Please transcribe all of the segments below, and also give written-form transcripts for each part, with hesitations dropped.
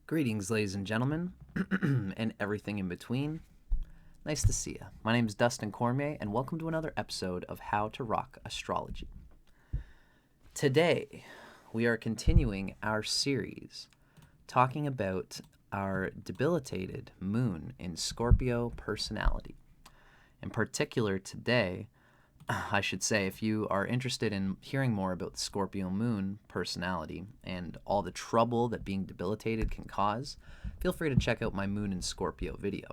Greetings, ladies and gentlemen, and everything in between. Nice to see you. My name is Dustin Cormier, and welcome to another episode of How to Rock Astrology. Today, we are continuing our series talking about our debilitated moon in Scorpio personality. In particular, today, I should say, if you are interested in hearing more about the Scorpio moon personality and all the trouble that being debilitated can cause, feel free to check out my Moon in Scorpio video.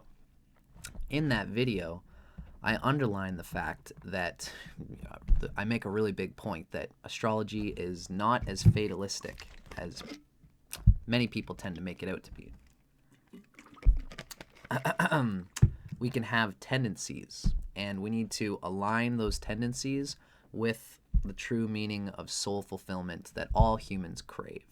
In that video, I underline the fact that I make a really big point that astrology is not as fatalistic as many people tend to make it out to be. We can have tendencies, and we need to align those tendencies with the true meaning of soul fulfillment that all humans crave.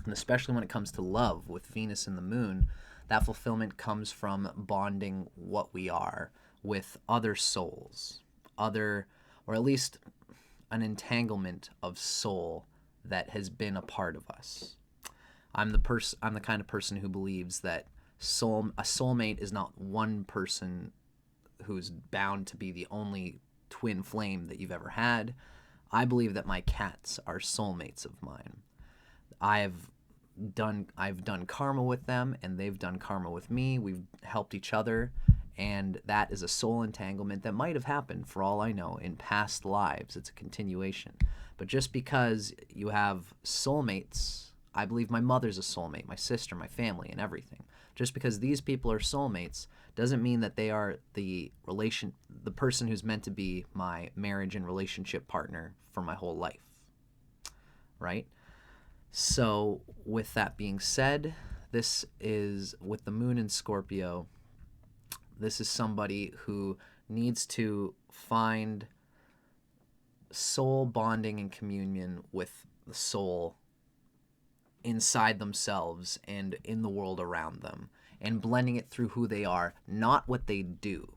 And especially when it comes to love with Venus and the moon, that fulfillment comes from bonding what we are with other souls, or at least an entanglement of soul that has been a part of us. I'm the kind of person who believes that a soulmate is not one person who's bound to be the only twin flame that you've ever had. I believe that my cats are soulmates of mine. I've done karma with them, and they've done karma with me. We've helped each other, and that is a soul entanglement that might have happened, for all I know, in past lives. It's a continuation. But just because you have soulmates, I believe my mother's a soulmate, my sister, my family, and everything. Just because these people are soulmates doesn't mean that they are the person who's meant to be my marriage and relationship partner for my whole life, right? So with that being said, this is with the moon in Scorpio. This is somebody who needs to find soul bonding and communion with the soul inside themselves and in the world around them, and blending it through who they are, not what they do.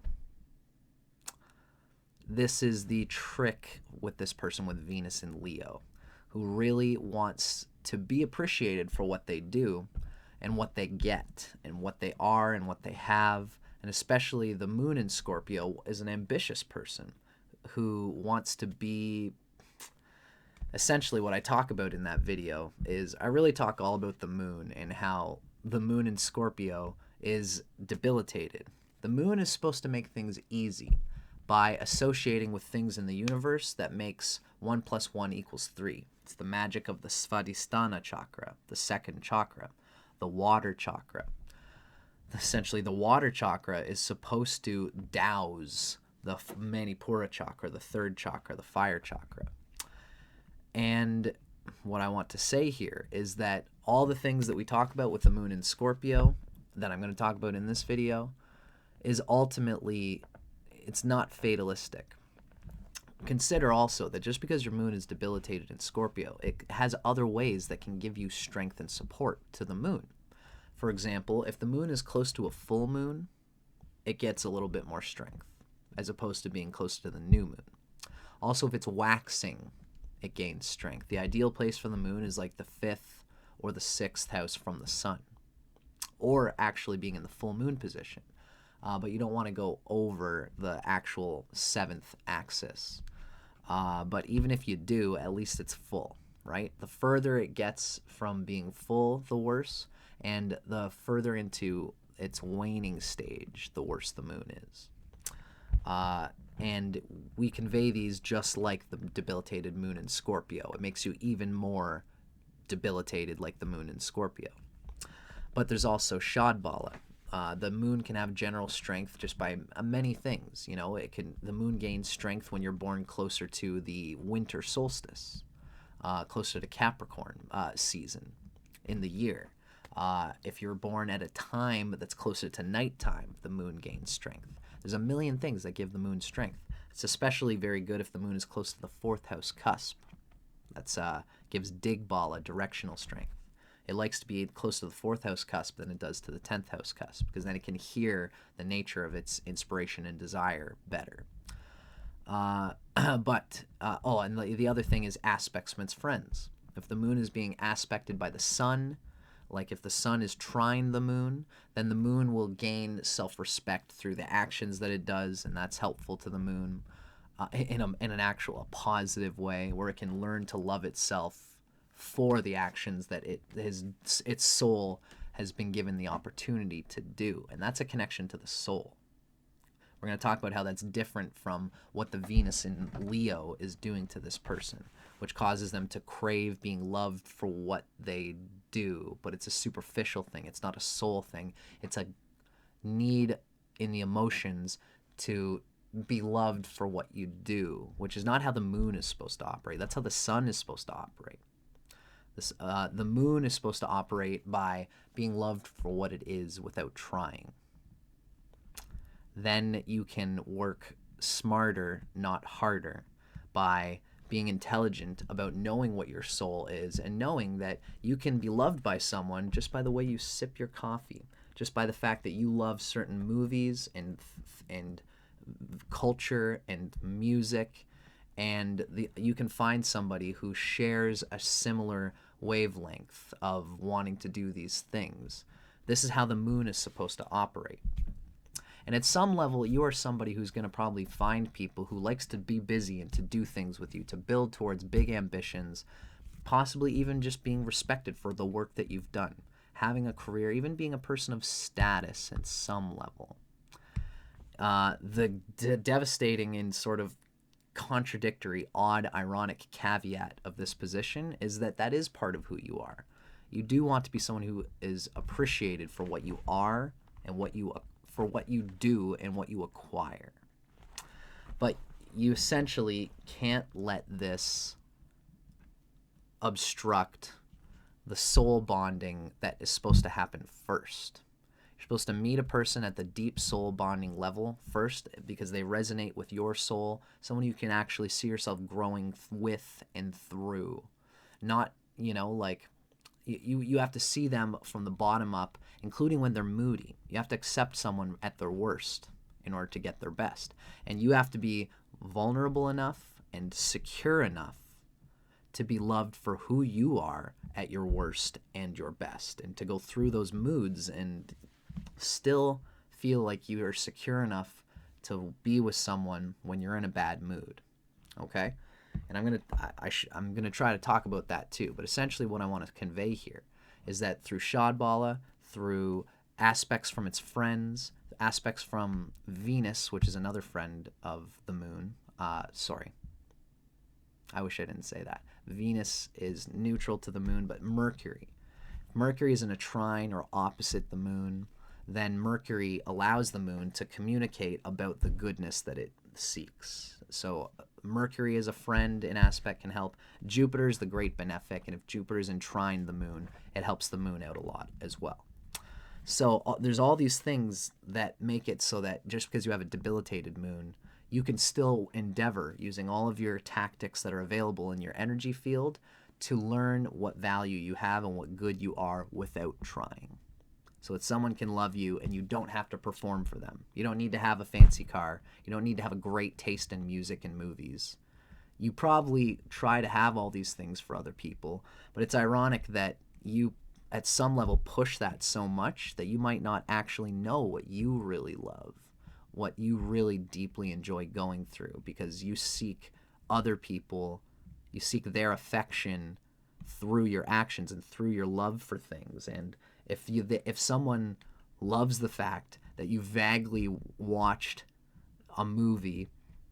This is the trick with this person with Venus in Leo, who really wants to be appreciated for what they do and what they get and what they are and what they have. And especially the moon in Scorpio is an ambitious person who wants to be. Essentially, what I talk about in that video is I really talk all about the moon and how the moon in Scorpio is debilitated. The moon is supposed to make things easy by associating with things in the universe that makes 1 + 1 = 3. It's the magic of the Svadhisthana chakra, the second chakra, the water chakra. Essentially, the water chakra is supposed to douse the Manipura chakra, the third chakra, the fire chakra. And what I want to say here is that all the things that we talk about with the moon in Scorpio, that I'm going to talk about in this video, is ultimately, it's not fatalistic. Consider also that just because your moon is debilitated in Scorpio, it has other ways that can give you strength and support to the moon. For example, if the moon is close to a full moon, it gets a little bit more strength, as opposed to being close to the new moon. Also, if it's waxing, it gains strength. The ideal place for the moon is like the 5th or the 6th house from the sun, or actually being in the full moon position. But you don't want to go over the actual 7th axis. But even if you do, at least it's full, right? The further it gets from being full, the worse. And the further into its waning stage, the worse the moon is. And we convey these just like the debilitated moon in Scorpio. It makes you even more debilitated like the moon in Scorpio. But there's also Shadbala. The moon can have general strength just by many things. You know, the moon gains strength when you're born closer to the winter solstice, closer to Capricorn season in the year. If you're born at a time that's closer to nighttime, the moon gains strength. There's a million things that give the moon strength. It's especially very good if the moon is close to the 4th house cusp. That's gives Digbala directional strength. It likes to be close to the 4th house cusp than it does to the 10th house cusp, because then it can hear the nature of its inspiration and desire better. And the other thing is aspects from its friends. If the moon is being aspected by the sun, Like if the sun is trine the moon, then the moon will gain self-respect through the actions that it does, and that's helpful to the moon in an actual a positive way, where it can learn to love itself for the actions that its soul has been given the opportunity to do. And that's a connection to the soul. We're going to talk about how that's different from what the Venus in Leo is doing to this person, which causes them to crave being loved for what they do. But it's a superficial thing. It's not a soul thing. It's a need in the emotions to be loved for what you do, which is not how the moon is supposed to operate. That's how the sun is supposed to operate. The moon is supposed to operate by being loved for what it is without trying. Then you can work smarter, not harder, by being intelligent about knowing what your soul is and knowing that you can be loved by someone just by the way you sip your coffee, just by the fact that you love certain movies and culture and music, and you can find somebody who shares a similar wavelength of wanting to do these things. This is how the moon is supposed to operate. And at some level, you are somebody who's going to probably find people who likes to be busy and to do things with you, to build towards big ambitions, possibly even just being respected for the work that you've done, having a career, even being a person of status at some level. The devastating and sort of contradictory, odd, ironic caveat of this position is that that is part of who you are. You do want to be someone who is appreciated for what you are and for what you do and what you acquire. But you essentially can't let this obstruct the soul bonding that is supposed to happen first. You're supposed to meet a person at the deep soul bonding level first because they resonate with your soul, someone you can actually see yourself growing with and through. Not, like you have to see them from the bottom up, including when they're moody. You have to accept someone at their worst in order to get their best. And you have to be vulnerable enough and secure enough to be loved for who you are at your worst and your best, and to go through those moods and still feel like you are secure enough to be with someone when you're in a bad mood. Okay? And I'm gonna try to talk about that too. But essentially what I want to convey here is that through Shadbala, through aspects from its friends, aspects from Venus, which is another friend of the moon. Sorry. I wish I didn't say that. Venus is neutral to the moon, but Mercury. If Mercury is in a trine or opposite the moon, then Mercury allows the moon to communicate about the goodness that it seeks. So Mercury as a friend in aspect can help. Jupiter is the great benefic, and if Jupiter is in trine the moon, it helps the moon out a lot as well. So there's all these things that make it so that just because you have a debilitated moon, you can still endeavor using all of your tactics that are available in your energy field to learn what value you have and what good you are without trying. So that someone can love you and you don't have to perform for them. You don't need to have a fancy car. You don't need to have a great taste in music and movies. You probably try to have all these things for other people, but it's ironic that you at some level push that so much that you might not actually know what you really love, what you really deeply enjoy going through, because you seek other people, you seek their affection through your actions and through your love for things. And if someone loves the fact that you vaguely watched a movie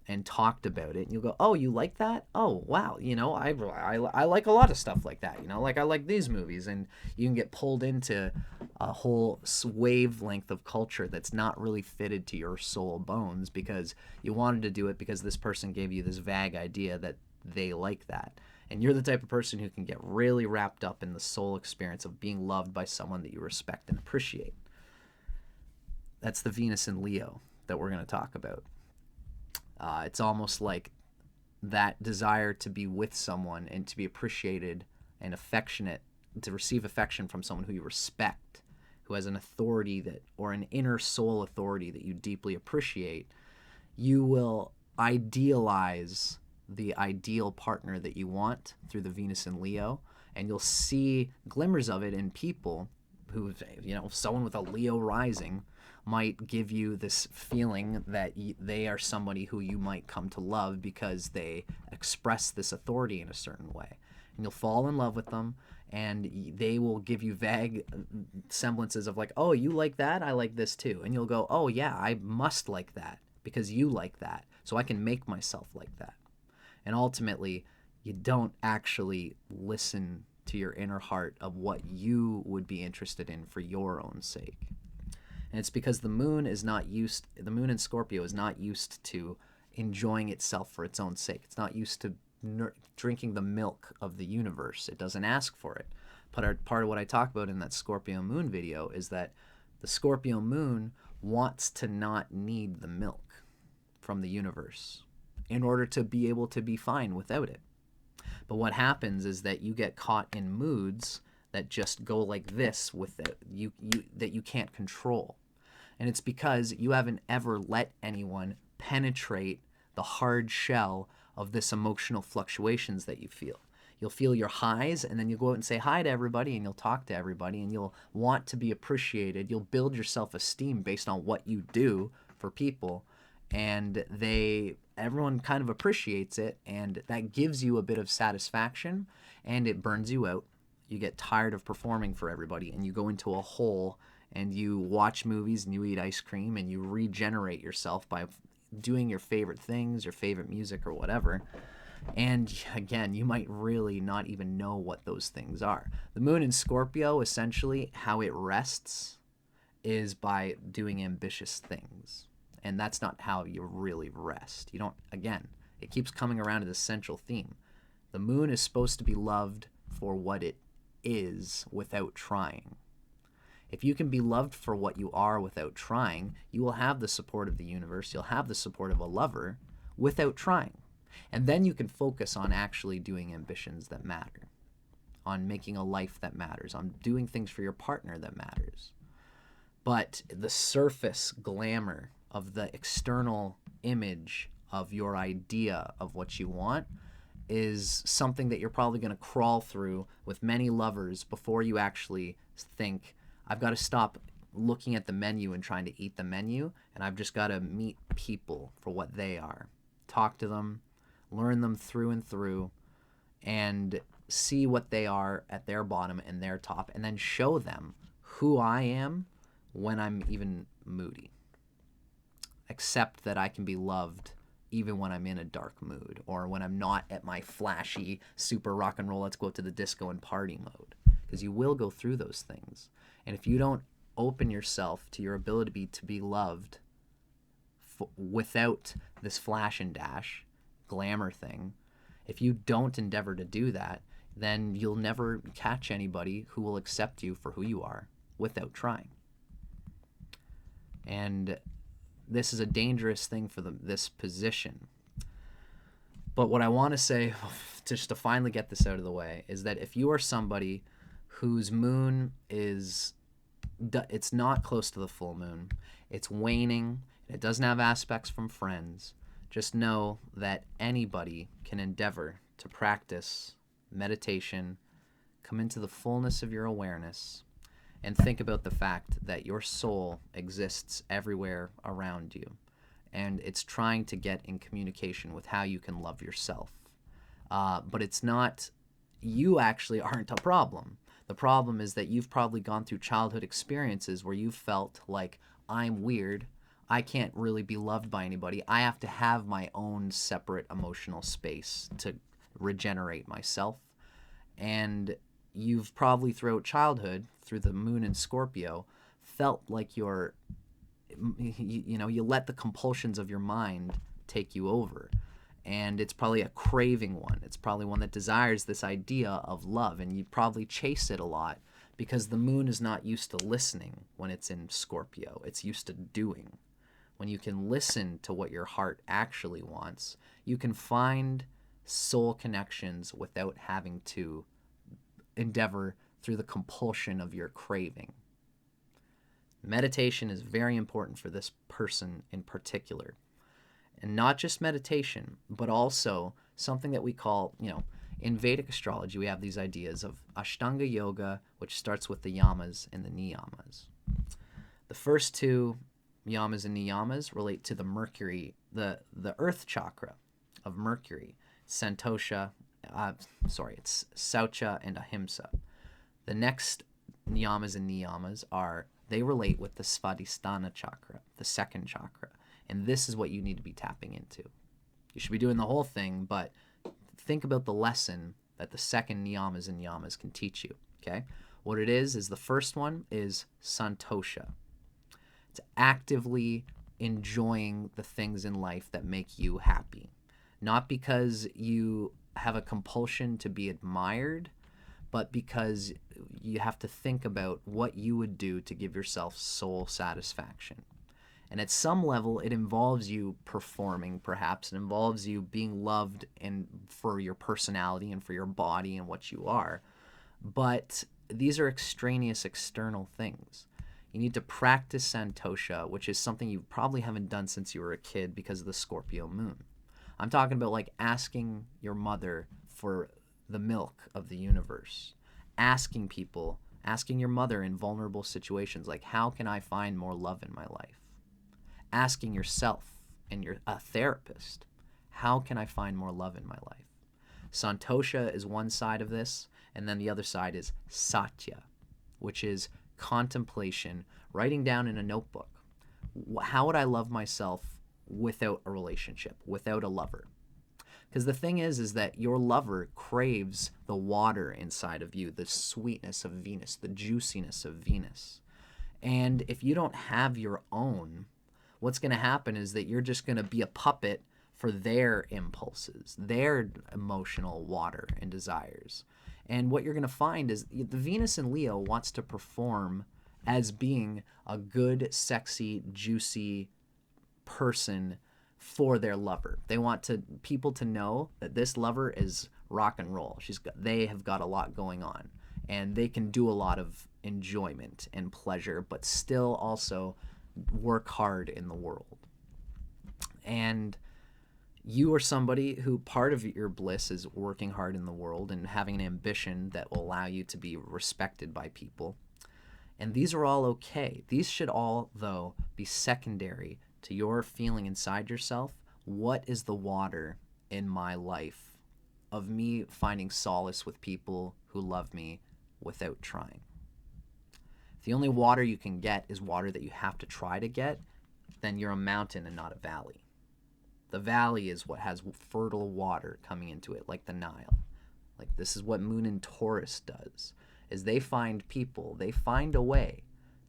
and talked about it, and you'll go, oh, you like that? Oh, wow, I like a lot of stuff like that, like I like these movies, and you can get pulled into a whole wavelength of culture that's not really fitted to your soul bones because you wanted to do it because this person gave you this vague idea that they like that. And you're the type of person who can get really wrapped up in the soul experience of being loved by someone that you respect and appreciate. That's the Venus in Leo that we're going to talk about. It's almost like that desire to be with someone and to be appreciated and affectionate, to receive affection from someone who you respect, who has an authority or an inner soul authority that you deeply appreciate. You will idealize the ideal partner that you want through the Venus in Leo, And you'll see glimmers of it in people who, someone with a Leo rising might give you this feeling that they are somebody who you might come to love because they express this authority in a certain way. And you'll fall in love with them, and they will give you vague semblances of like, oh, you like that? I like this too. And you'll go, oh yeah, I must like that because you like that. So I can make myself like that. And ultimately, you don't actually listen to your inner heart of what you would be interested in for your own sake. And it's because the moon in Scorpio is not used to enjoying itself for its own sake. It's not used to drinking the milk of the universe. It doesn't ask for it. But part of what I talk about in that Scorpio moon video is that the Scorpio moon wants to not need the milk from the universe in order to be able to be fine without it. But what happens is that you get caught in moods that just go like this with it, that you can't control. And it's because you haven't ever let anyone penetrate the hard shell of this emotional fluctuations that you feel. You'll feel your highs, and then you'll go out and say hi to everybody, and you'll talk to everybody, and you'll want to be appreciated. You'll build your self-esteem based on what you do for people, and everyone kind of appreciates it, and that gives you a bit of satisfaction, and it burns you out. You get tired of performing for everybody, and you go into a hole, and you watch movies, and you eat ice cream, and you regenerate yourself by doing your favorite things, your favorite music, or whatever. And again, you might really not even know what those things are. The moon in Scorpio, essentially, how it rests is by doing ambitious things. And that's not how you really rest. You don't, again, it keeps coming around to the central theme. The moon is supposed to be loved for what it is without trying. If you can be loved for what you are without trying, you will have the support of the universe, you'll have the support of a lover without trying. And then you can focus on actually doing ambitions that matter, on making a life that matters, on doing things for your partner that matters. But the surface glamour of the external image of your idea of what you want is something that you're probably going to crawl through with many lovers before you actually think, I've got to stop looking at the menu and trying to eat the menu, and I've just got to meet people for what they are. Talk to them, learn them through and through, and see what they are at their bottom and their top, and then show them who I am when I'm even moody. Accept that I can be loved even when I'm in a dark mood, or when I'm not at my flashy, super rock and roll, let's go to the disco and party mode. Because you will go through those things. And if you don't open yourself to your ability to be loved without this flash and dash glamour thing, if you don't endeavor to do that, then you'll never catch anybody who will accept you for who you are without trying. And this is a dangerous thing for this position. But what I want to say, just to finally get this out of the way, is that if you are somebody whose moon it's not close to the full moon, it's waning, it doesn't have aspects from friends, just know that anybody can endeavor to practice meditation, come into the fullness of your awareness, and think about the fact that your soul exists everywhere around you, and it's trying to get in communication with how you can love yourself. But it's not, you actually aren't a problem. The problem is that you've probably gone through childhood experiences where you felt like, I'm weird, I can't really be loved by anybody, I have to have my own separate emotional space to regenerate myself. And you've probably throughout childhood, through the moon in Scorpio, felt like you let the compulsions of your mind take you over. And it's probably a craving one. It's probably one that desires this idea of love, and you probably chase it a lot because the moon is not used to listening when it's in Scorpio. It's used to doing. When you can listen to what your heart actually wants, you can find soul connections without having to endeavor through the compulsion of your craving. Meditation is very important for this person in particular. And not just meditation, but also something that we call, In Vedic astrology, we have these ideas of Ashtanga Yoga, which starts with the yamas and the niyamas. The first two yamas and niyamas relate to the Mercury, the earth chakra of Mercury, Santosha, it's Saucha and Ahimsa. The next yamas and niyamas they relate with the Svadhisthana chakra, the second chakra. And this is what you need to be tapping into. You should be doing the whole thing, but think about the lesson that the second niyamas and yamas can teach you, okay? What it is the first one is Santosha. It's actively enjoying the things in life that make you happy. Not because you have a compulsion to be admired, but because you have to think about what you would do to give yourself soul satisfaction. And at some level, it involves you performing, perhaps. It involves you being loved and for your personality and for your body and what you are. But these are extraneous, external things. You need to practice Santosha, which is something you probably haven't done since you were a kid because of the Scorpio moon. I'm talking about like asking your mother for the milk of the universe. Asking your mother in vulnerable situations, like, how can I find more love in my life? Asking yourself and a therapist, how can I find more love in my life? Santosha is one side of this, and then the other side is Satya, which is contemplation, writing down in a notebook. How would I love myself without a relationship, without a lover? Because the thing is that your lover craves the water inside of you, the sweetness of Venus, the juiciness of Venus. And if you don't have your own, what's going to happen is that you're just going to be a puppet for their impulses, their emotional water and desires. And what you're going to find is the Venus in Leo wants to perform as being a good, sexy, juicy person for their lover. They want people to know that this lover is rock and roll. They have got a lot going on, and they can do a lot of enjoyment and pleasure, but still also work hard in the world. And you are somebody who part of your bliss is working hard in the world and having an ambition that will allow you to be respected by people. And these are all okay. These should all, though, be secondary to your feeling inside yourself. What is the water in my life of me finding solace with people who love me without trying? If the only water you can get is water that you have to try to get, then you're a mountain and not a valley. The valley is what has fertile water coming into it, like the Nile. Like, this is what Moon in Taurus does, is they find a way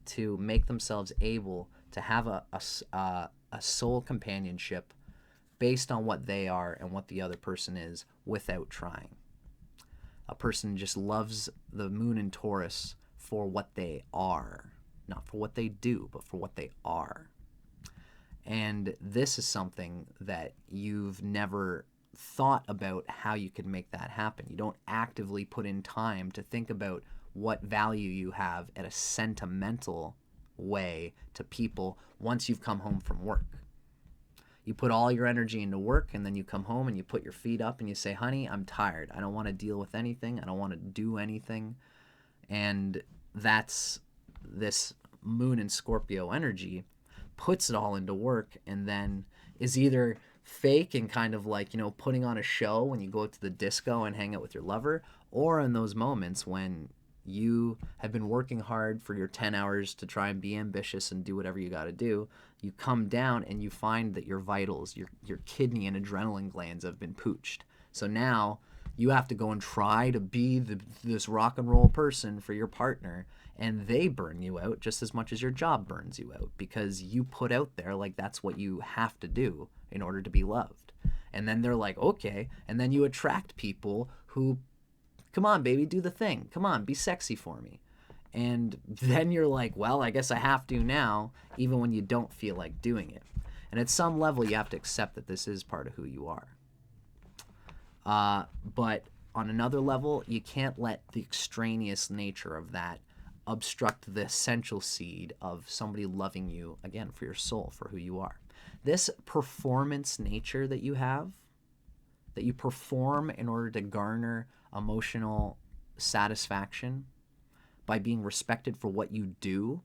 to make themselves able to have a soul companionship based on what they are and what the other person is without trying. A person just loves the Moon in Taurus for what they are, not for what they do, but for what they are. And this is something that you've never thought about how you could make that happen. You don't actively put in time to think about what value you have at a sentimental way to people once you've come home from work. You put all your energy into work, and then you come home and you put your feet up and you say, honey, I'm tired. I don't want to deal with anything. I don't want to do anything. And that's this Moon in Scorpio energy puts it all into work, and then is either fake and kind of like, putting on a show when you go out to the disco and hang out with your lover, or in those moments when you have been working hard for your 10 hours to try and be ambitious and do whatever you got to do, you come down and you find that your vitals, your kidney and adrenaline glands have been pooched. So now you have to go and try to be this rock and roll person for your partner, and they burn you out just as much as your job burns you out, because you put out there like that's what you have to do in order to be loved. And then they're like, okay, and then you attract people who, come on, baby, do the thing. Come on, be sexy for me. And then you're like, well, I guess I have to now, even when you don't feel like doing it. And at some level, you have to accept that this is part of who you are. But on another level, you can't let the extraneous nature of that obstruct the essential seed of somebody loving you, again, for your soul, for who you are. This performance nature that you have that you perform in order to garner emotional satisfaction by being respected for what you do,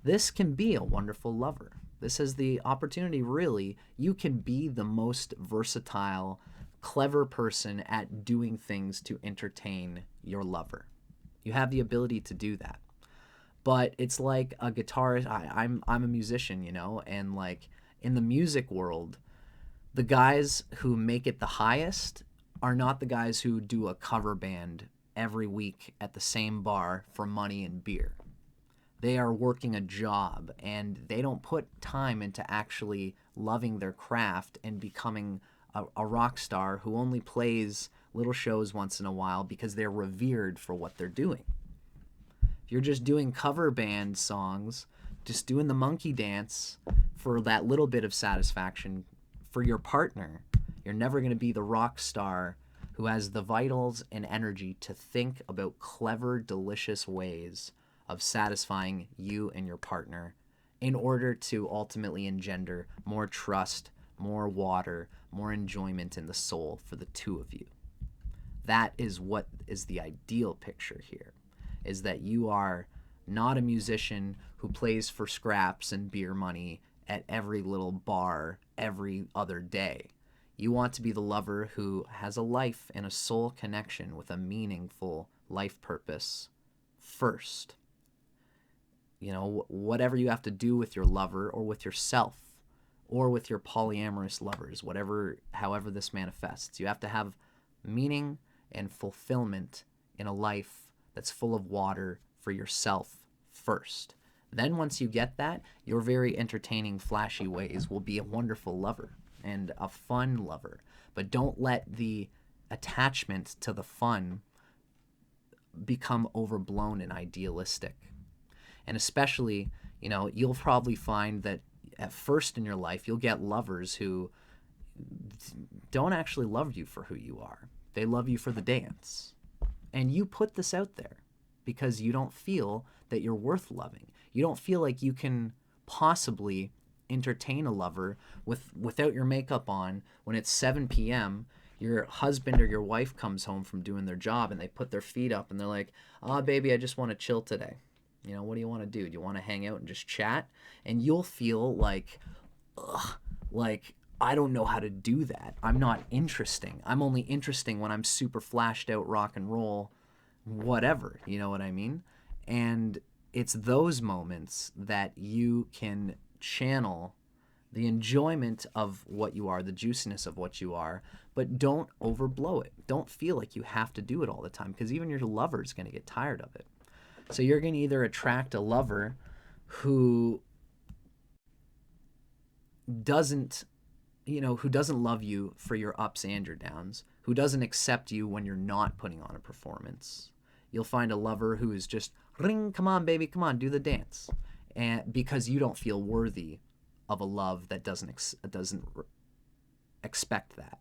this can be a wonderful lover. This is the opportunity, really. You can be the most versatile, clever person at doing things to entertain your lover. You have the ability to do that. But it's like a guitarist. I'm a musician, you know, and like in the music world, the guys who make it the highest are not the guys who do a cover band every week at the same bar for money and beer. They are working a job, and they don't put time into actually loving their craft and becoming a rock star who only plays little shows once in a while because they're revered for what they're doing. If you're just doing cover band songs, just doing the monkey dance for that little bit of satisfaction for your partner, you're never going to be the rock star who has the vitals and energy to think about clever, delicious ways of satisfying you and your partner in order to ultimately engender more trust, more water, more enjoyment in the soul for the two of you. That is what is the ideal picture here, is that you are not a musician who plays for scraps and beer money at every little bar every other day. You want to be the lover who has a life and a soul connection with a meaningful life purpose first. You know, whatever you have to do with your lover or with yourself or with your polyamorous lovers, however this manifests, you have to have meaning and fulfillment in a life that's full of water for yourself first. Then once you get that, your very entertaining, flashy ways will be a wonderful lover and a fun lover. But don't let the attachment to the fun become overblown and idealistic. And especially, you know, you'll probably find that at first in your life, you'll get lovers who don't actually love you for who you are. They love you for the dance. And you put this out there because you don't feel that you're worth loving. You don't feel like you can possibly entertain a lover without your makeup on when it's 7 p.m. Your husband or your wife comes home from doing their job and they put their feet up and they're like, "Oh, baby, I just want to chill today. You know, what do you want to do? Do you want to hang out and just chat?" And you'll feel like, ugh, like, I don't know how to do that. I'm not interesting. I'm only interesting when I'm super flashed out rock and roll, whatever. You know what I mean? And it's those moments that you can channel the enjoyment of what you are, the juiciness of what you are, but don't overblow it. Don't feel like you have to do it all the time, because even your lover is going to get tired of it. So you're going to either attract a lover who doesn't love you for your ups and your downs, who doesn't accept you when you're not putting on a performance. You'll find a lover who is just, ring, come on, baby, come on, do the dance. And because you don't feel worthy of a love that doesn't expect that.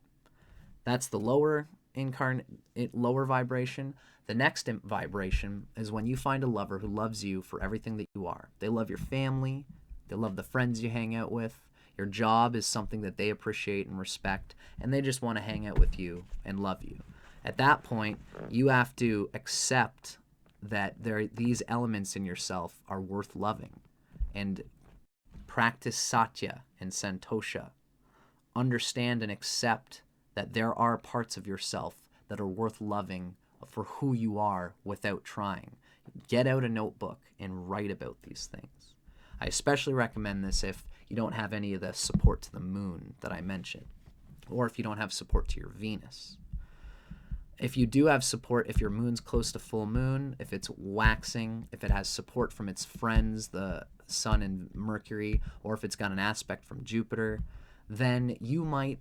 That's the lower vibration. The next vibration is when you find a lover who loves you for everything that you are. They love your family. They love the friends you hang out with. Your job is something that they appreciate and respect, and they just want to hang out with you and love you. At that point, you have to accept that these elements in yourself are worth loving, and practice satya and santosha. Understand and accept that there are parts of yourself that are worth loving for who you are without trying. Get out a notebook and write about these things. I especially recommend this if you don't have any of the support to the moon that I mentioned, or if you don't have support to your Venus. If you do have support, if your moon's close to full moon, if it's waxing, if it has support from its friends, the sun and Mercury, or if it's got an aspect from Jupiter, then you might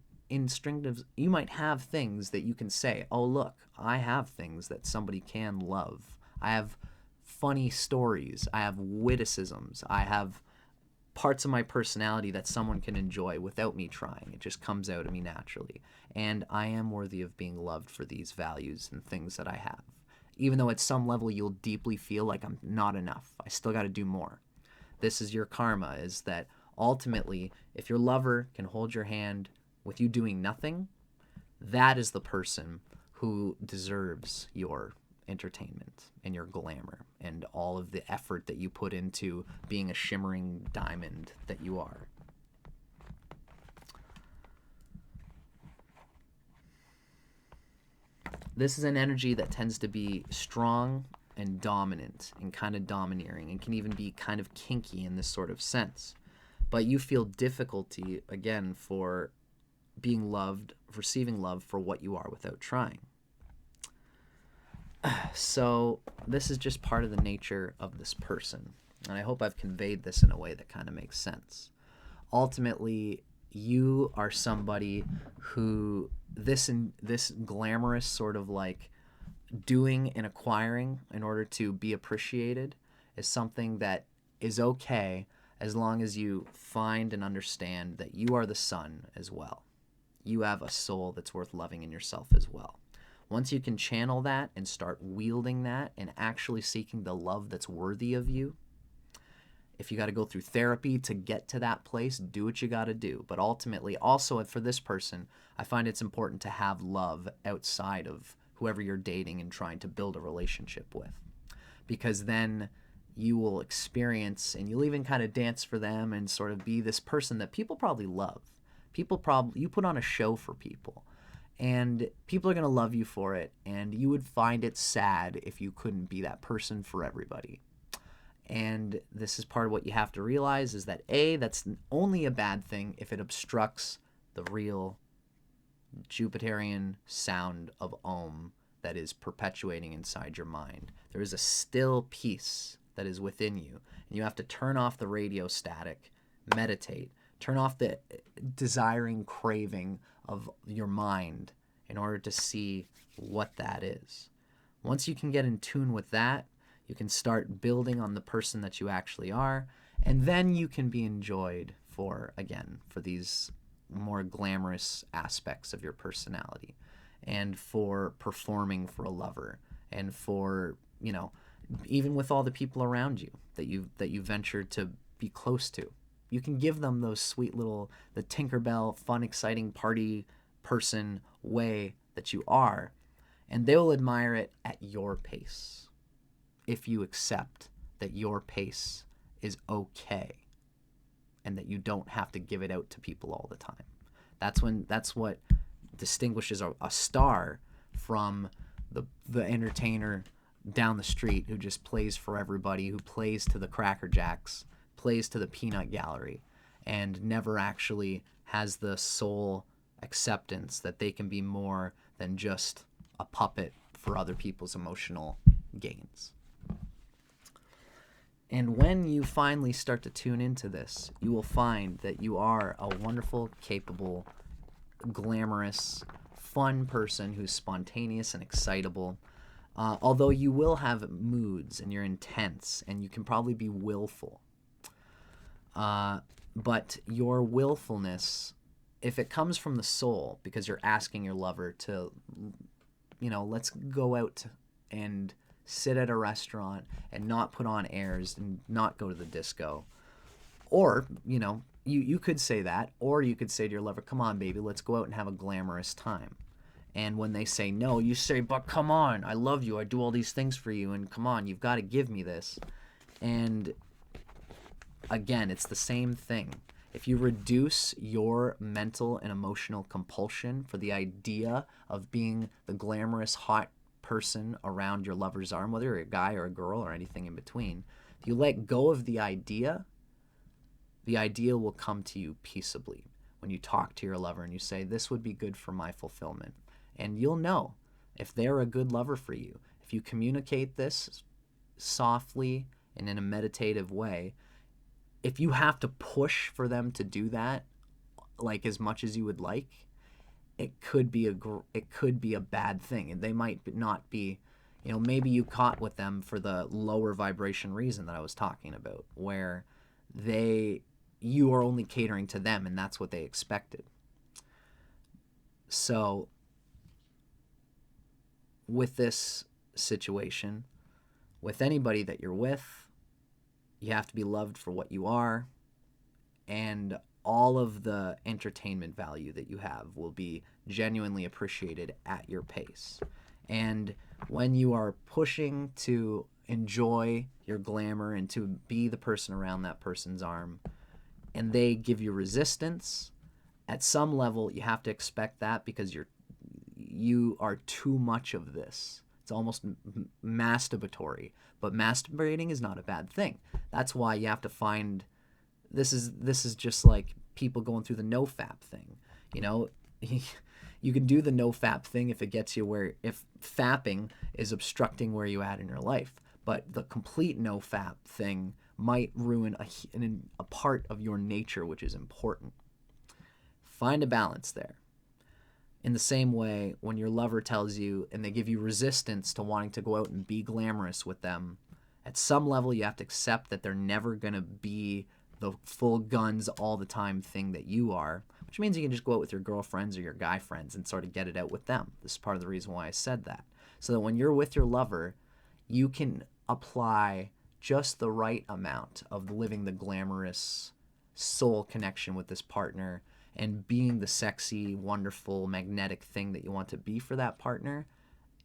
have things that you can say, "Oh, look, I have things that somebody can love. I have funny stories. I have witticisms. I have parts of my personality that someone can enjoy without me trying. It just comes out of me naturally. And I am worthy of being loved for these values and things that I have. Even though at some level you'll deeply feel like I'm not enough. I still got to do more." This is your karma, is that ultimately, if your lover can hold your hand with you doing nothing, that is the person who deserves your entertainment and your glamour and all of the effort that you put into being a shimmering diamond that you are. This is an energy that tends to be strong and dominant and kind of domineering, and can even be kind of kinky in this sort of sense. But you feel difficulty, again, for being loved, receiving love for what you are without trying. So this is just part of the nature of this person. And I hope I've conveyed this in a way that kind of makes sense. Ultimately, you are somebody who this glamorous sort of like doing and acquiring in order to be appreciated is something that is okay as long as you find and understand that you are the sun as well. You have a soul that's worth loving in yourself as well. Once you can channel that and start wielding that and actually seeking the love that's worthy of you, if you got to go through therapy to get to that place, do what you got to do. But ultimately, also for this person, I find it's important to have love outside of whoever you're dating and trying to build a relationship with. Because then you will experience, and you'll even kind of dance for them and sort of be this person that people probably love. You put on a show for people, and people are going to love you for it, and you would find it sad if you couldn't be that person for everybody. And this is part of what you have to realize is that that's only a bad thing if it obstructs the real Jupiterian sound of Om that is perpetuating inside your mind. There is a still peace that is within you, and you have to turn off the radio static, meditate, turn off the desiring craving of your mind in order to see what that is. Once you can get in tune with that, you can start building on the person that you actually are, and then you can be enjoyed for these more glamorous aspects of your personality, and for performing for a lover, and for, even with all the people around you that you ventured to be close to. You can give them those sweet little, the Tinkerbell, fun, exciting party person way that you are, and they will admire it at your pace if you accept that your pace is okay and that you don't have to give it out to people all the time. That's what distinguishes a star from the entertainer down the street who just plays for everybody, who plays to the Cracker Jacks, plays to the peanut gallery, and never actually has the soul acceptance that they can be more than just a puppet for other people's emotional gains. And when you finally start to tune into this, you will find that you are a wonderful, capable, glamorous, fun person who's spontaneous and excitable. Although you will have moods and you're intense and you can probably be willful. But your willfulness, if it comes from the soul, because you're asking your lover to, let's go out and sit at a restaurant and not put on airs and not go to the disco. Or, you could say that, or you could say to your lover, come on, baby, let's go out and have a glamorous time. And when they say no, you say, but come on, I love you, I do all these things for you, and come on, you've got to give me this. And again, it's the same thing. If you reduce your mental and emotional compulsion for the idea of being the glamorous, hot person around your lover's arm, whether you're a guy or a girl or anything in between, if you let go of the idea will come to you peaceably when you talk to your lover and you say, this would be good for my fulfillment. And you'll know if they're a good lover for you. If you communicate this softly and in a meditative way, if you have to push for them to do that, like as much as you would like, it could be a bad thing, and they might not be, maybe you caught with them for the lower vibration reason that I was talking about, where you are only catering to them, and that's what they expected. So, with this situation, with anybody that you're with, you have to be loved for what you are, and all of the entertainment value that you have will be genuinely appreciated at your pace. And when you are pushing to enjoy your glamour and to be the person around that person's arm, and they give you resistance, at some level you have to expect that, because you are too much of this. It's almost masturbatory, but masturbating is not a bad thing. That's why you have to find, this is just like people going through the no-fap thing. You know, you can do the no-fap thing if it gets you where, if fapping is obstructing where you at in your life. But the complete no-fap thing might ruin a part of your nature, which is important. Find a balance there. In the same way, when your lover tells you and they give you resistance to wanting to go out and be glamorous with them, at some level you have to accept that they're never going to be the full guns all the time thing that you are, which means you can just go out with your girlfriends or your guy friends and sort of get it out with them. This is part of the reason why I said that. So that when you're with your lover, you can apply just the right amount of living the glamorous soul connection with this partner and being the sexy, wonderful, magnetic thing that you want to be for that partner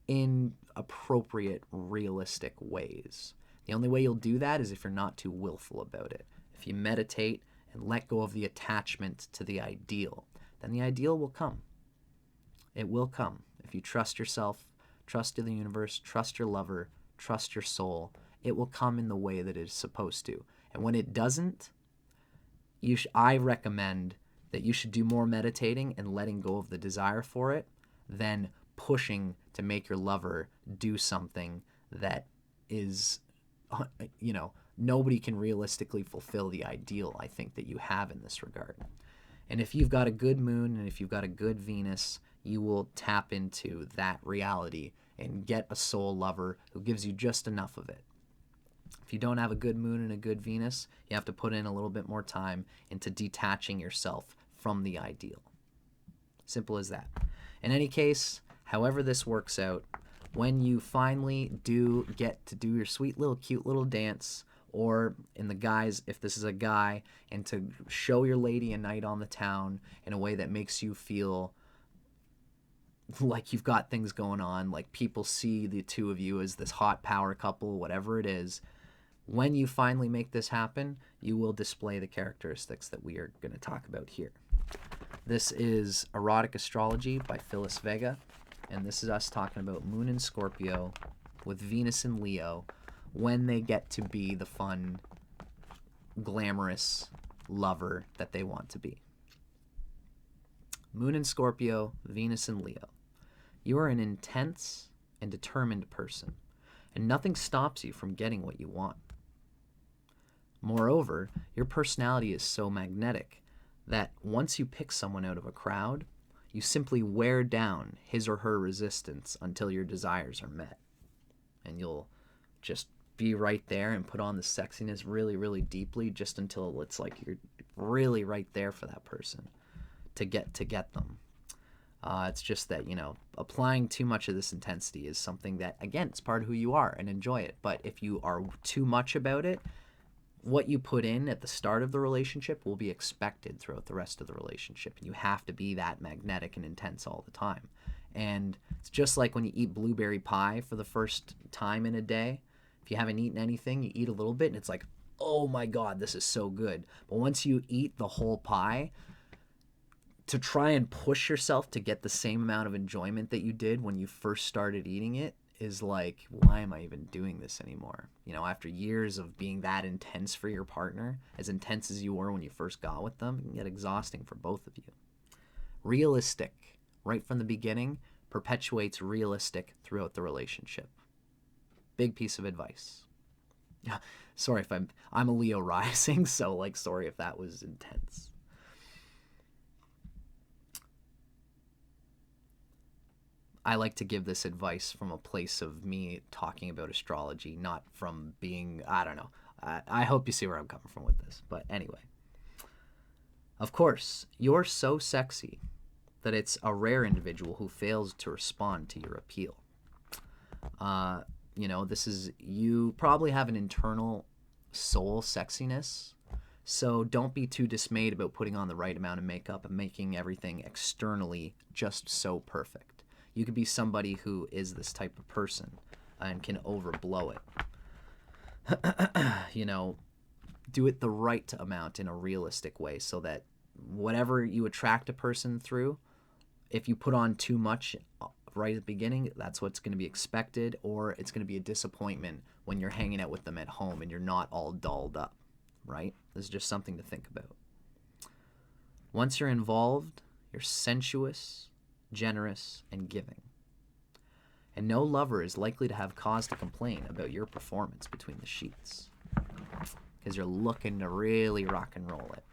in appropriate, realistic ways. The only way you'll do that is if you're not too willful about it. If you meditate and let go of the attachment to the ideal, then the ideal will come. It will come. If you trust yourself, trust the universe, trust your lover, trust your soul, it will come in the way that it is supposed to. And when it doesn't, I recommend that you should do more meditating and letting go of the desire for it than pushing to make your lover do something that is, nobody can realistically fulfill the ideal, I think, that you have in this regard. And if you've got a good moon and if you've got a good Venus, you will tap into that reality and get a soul lover who gives you just enough of it. If you don't have a good moon and a good Venus, you have to put in a little bit more time into detaching yourself from the ideal. Simple as that. In any case, however this works out, when you finally do get to do your sweet little cute little dance, or in the guys, if this is a guy, and to show your lady a night on the town in a way that makes you feel like you've got things going on, like people see the two of you as this hot power couple, whatever it is, when you finally make this happen, you will display the characteristics that we are going to talk about here. This is Erotic Astrology by Phyllis Vega, and this is us talking about Moon in Scorpio with Venus in Leo when they get to be the fun, glamorous lover that they want to be. Moon in Scorpio, Venus in Leo. You are an intense and determined person, and nothing stops you from getting what you want. Moreover, your personality is so magnetic that once you pick someone out of a crowd, you simply wear down his or her resistance until your desires are met. And you'll just be right there and put on the sexiness really, really deeply just until it's like you're really right there for that person to get them. It's just that, applying too much of this intensity is something that, again, it's part of who you are, and enjoy it. But if you are too much about it, what you put in at the start of the relationship will be expected throughout the rest of the relationship. And you have to be that magnetic and intense all the time. And it's just like when you eat blueberry pie for the first time in a day. If you haven't eaten anything, you eat a little bit and it's like, oh my God, this is so good. But once you eat the whole pie, to try and push yourself to get the same amount of enjoyment that you did when you first started eating it is like, why am I even doing this anymore? After years of being that intense for your partner, as intense as you were when you first got with them, it can get exhausting for both of you. Realistic, right from the beginning, perpetuates realistic throughout the relationship. Big piece of advice. Sorry if I'm a Leo rising, so sorry if that was intense. I like to give this advice from a place of me talking about astrology, not from being, I don't know. I hope you see where I'm coming from with this. But anyway. Of course, you're so sexy that it's a rare individual who fails to respond to your appeal. You probably have an internal soul sexiness So don't be too dismayed about putting on the right amount of makeup and making everything externally just so perfect. You could be somebody who is this type of person and can overblow it. You know, do it the right amount in a realistic way so that whatever you attract a person through, if you put on too much right at the beginning, that's what's going to be expected, or it's going to be a disappointment when you're hanging out with them at home and you're not all dolled up, right? This is just something to think about. Once you're involved, you're sensuous, generous, and giving. And no lover is likely to have cause to complain about your performance between the sheets, because you're looking to really rock and roll it.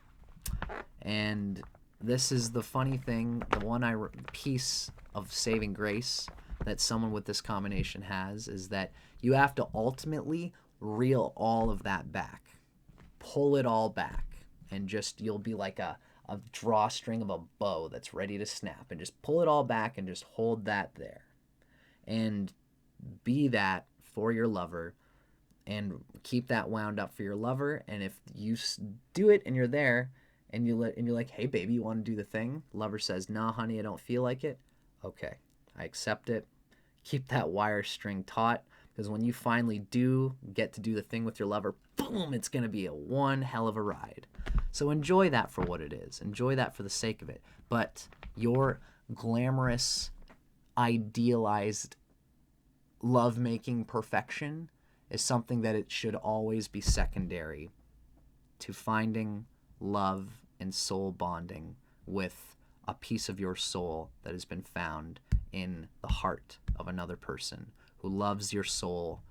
And this is the funny thing, the one piece of saving grace that someone with this combination has is that you have to ultimately reel all of that back. Pull it all back, and just you'll be like a drawstring of a bow that's ready to snap, and just pull it all back and just hold that there. And be that for your lover, and keep that wound up for your lover. And if you do it and you're there and you're like, hey baby, you want to do the thing? Lover says, nah honey, I don't feel like it. Okay, I accept it. Keep that wire string taut, because when you finally do get to do the thing with your lover, boom, it's going to be a one hell of a ride. So enjoy that for what it is. Enjoy that for the sake of it. But your glamorous, idealized lovemaking perfection is something that it should always be secondary to finding love and soul bonding with a piece of your soul that has been found in the heart of another person who loves your soul,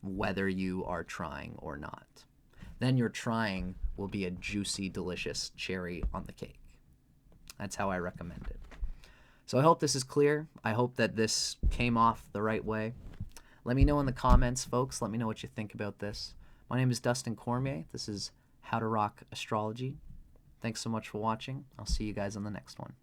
whether you are trying or not. Then your trying will be a juicy, delicious cherry on the cake. That's how I recommend it. So I hope this is clear. I hope that this came off the right way. Let me know in the comments, folks. Let me know what you think about this. My name is Dustin Cormier. This is How to Rock Astrology. Thanks so much for watching. I'll see you guys on the next one.